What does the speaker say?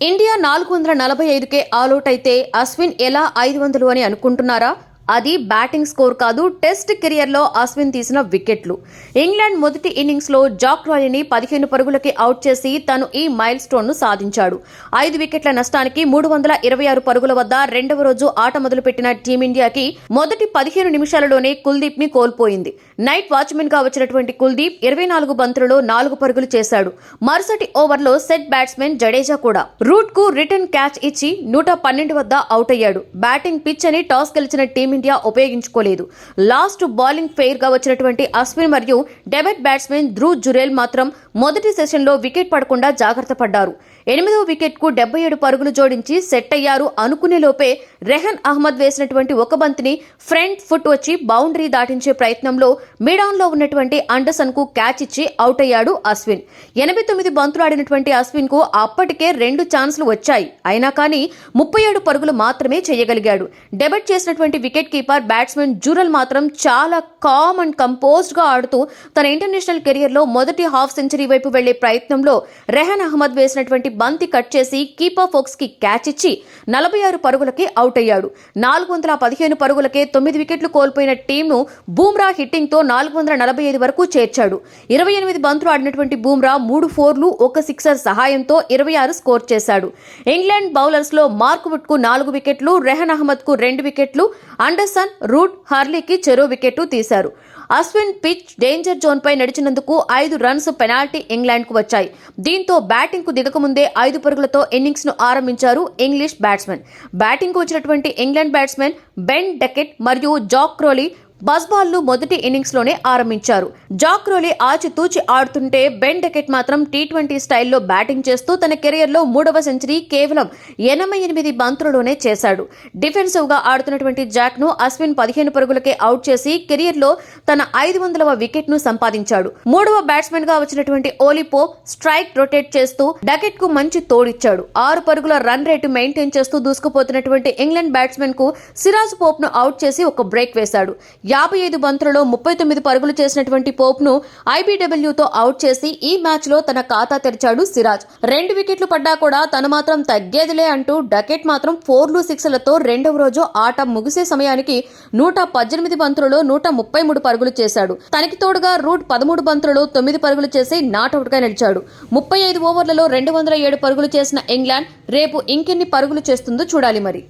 India 445కే all out అయితే అశ్విన్ ఎలా 500 అని అనుకుంటున్నారా? అది బ్యాటింగ్ స్కోర్ కాదు, టెస్ట్ కెరియర్లో అశ్విన్ తీసిన వికెట్లు. ఇంగ్లాండ్ మొదటి ఇన్నింగ్స్లో జాక్ రాలీని 15 పరుగులకి అవుట్ చేసి తను ఈ మైల్ స్టోన్ను సాధించాడు. 5 వికెట్ల నష్టానికి 326 పరుగుల వద్ద రెండవ రోజు ఆట మొదలుపెట్టిన టీమిండియాకి మొదటి 15 నిమిషాలలోనే కుల్దీప్ ని కోల్పోయింది. నైట్ వాచ్మెన్ గా వచ్చినటువంటి కుల్దీప్ 24 బంతులలో 4 పరుగులు చేశాడు. మరుసటి ఓవర్లో సెట్ బ్యాట్స్మెన్ జడేజా కూడా రూట్ కు రిటర్న్ క్యాచ్ ఇచ్చి 112 వద్ద అవుట్ అయ్యాడు. బ్యాటింగ్ పిచ్ అని టాస్ గెలిచిన టీమిండియా ఉపయోగించుకోలేదు. లాస్ట్ బౌలింగ్ ఫెయిర్ గా వచ్చినటువంటి అశ్విన్ మరియు డెబెట్ బ్యాట్స్మెన్ ధ్రువ్ జురేల్ మాత్రం మొదటి సెషన్లో వికెట్ పడకుండా జాగ్రత్త పడ్డారు. 8వ వికెట్ కు 77 పరుగులు జోడించి సెట్ అయ్యారు. అనుకునే లోపే రెహన్ అహ్మద్ వేసినటువంటి ఒక బంతిని ఫ్రంట్ ఫుట్ వచ్చి బౌండరీ దాటించే ప్రయత్నంలో మిడాన్ లో ఉన్నటువంటి అండర్సన్ కు క్యాచ్ ఇచ్చి అవుట్ అయ్యాడు అశ్విన్. 89 బంతులు ఆడినటువంటి అశ్విన్ కు అప్పటికే 2 ఛాన్సులు వచ్చాయి. అయినా కానీ 37 పరుగులు మాత్రమే చేయగలిగాడు. డెబెట్ చేసినటువంటి వికెట్ కీపర్ బ్యాట్స్మెన్ జురల్ మాత్రం చాలా కామ్ అండ్ కంపోజ్డ్ గా ఆడుతూ తన ఇంటర్నేషనల్ కెరియర్ లో మొదటి హాఫ్ సెంచరీ వైపు వెళ్లే ప్రయత్నంలో రెహన్ అహ్మద్ వేసినటువంటి బంతి కట్ చేసి కీపర్ ఫోక్స్ కి క్యాచ్ ఇచ్చి 46 పరుగులకి అవుట్ అయ్యాడు. 415 పరుగులకే 9 వికెట్లు కోల్పోయిన టీంను బూమ్రా హిట్టింగ్ తో 445 వరకు చేర్చాడు. 28 బంతులు ఆడినటువంటి బూమ్రా 3 ఫోర్లు 1 సిక్సర్ సహాయంతో 26 స్కోర్ చేశాడు. ఇంగ్లాండ్ బౌలర్స్ లో మార్క్ వుడ్ కు 4 వికెట్లు, రెహన్ అహ్మద్ కు 2 వికెట్లు, అండర్సన్, రూట్, హార్లీకి చెరో వికెట్ తీశారు. అశ్విన్ పిచ్ డేంజర్ జోన్ పై నడిచినందుకు 5 రన్స్ పెనాల్టీ ఇంగ్లాండ్ కు వచ్చాయి. దీంతో బ్యాటింగ్ కు దిగకముందే 5 పరుగులతో ఇన్నింగ్స్ ను ఆరంభించారు ఇంగ్లీష్ బ్యాట్స్మెన్. బ్యాటింగ్ కు వచ్చినటువంటి ఇంగ్లాండ్ బ్యాట్స్మెన్ బెన్ డకెట్ మరియు జాక్ క్రోలీ బస్ బాల్ ను మొదటి ఇన్నింగ్స్ లోనే ఆరంభించారు. జాక్ క్రోలీ ఆచితూచి ఆడుతుంటే బెన్ డకెట్ మాత్రం టీ20 స్టైల్లో బ్యాటింగ్ చేస్తూ తన కెరియర్ లో 3వ సెంచరీ కేవలం 88 బంతులలోనే చేశాడు. డిఫెన్సివ్ గా ఆడుతున్నటువంటి జాక్ ను అశ్విన్ 15 పరుగులకే అవుట్ చేసి కెరియర్ లో తన 500వ వికెట్ ను సంపాదించాడు. 3వ బ్యాట్స్మెన్ గా వచ్చినటువంటి ఓలిపో స్ట్రైక్ రొటేట్ చేస్తూ డకెట్ కు మంచి తోడిచ్చాడు. 6 పరుగుల రన్ రేటు మెయింటైన్ చేస్తూ దూసుకుపోతున్నటువంటి ఇంగ్లాండ్ బ్యాట్స్మెన్ కు సిరాజ్ పోప్ ను అవుట్ చేసి ఒక బ్రేక్ వేశాడు. 55 బంతులలో 39 పరుగులు చేసినటువంటి పోప్ ను ఐబీడబ్ల్యూతో అవుట్ చేసి ఈ మ్యాచ్ లో తన ఖాతా తెరిచాడు సిరాజ్. 2 వికెట్లు పడ్డా కూడా తను మాత్రం తగ్గేదిలే అంటూ డకెట్ మాత్రం 4లు 6లతో రెండవ రోజు ఆట ముగిసే సమయానికి 118 బంతులలో 133 పరుగులు చేశాడు. తనకి తోడుగా రూట్ 13 బంతులలో 9 పరుగులు చేసి నాట్అవుట్ గా నిలిచాడు. 35 ఓవర్లలో 207 పరుగులు చేసిన ఇంగ్లాండ్ రేపు ఇంకెన్ని పరుగులు చేస్తుందో చూడాలి మరి.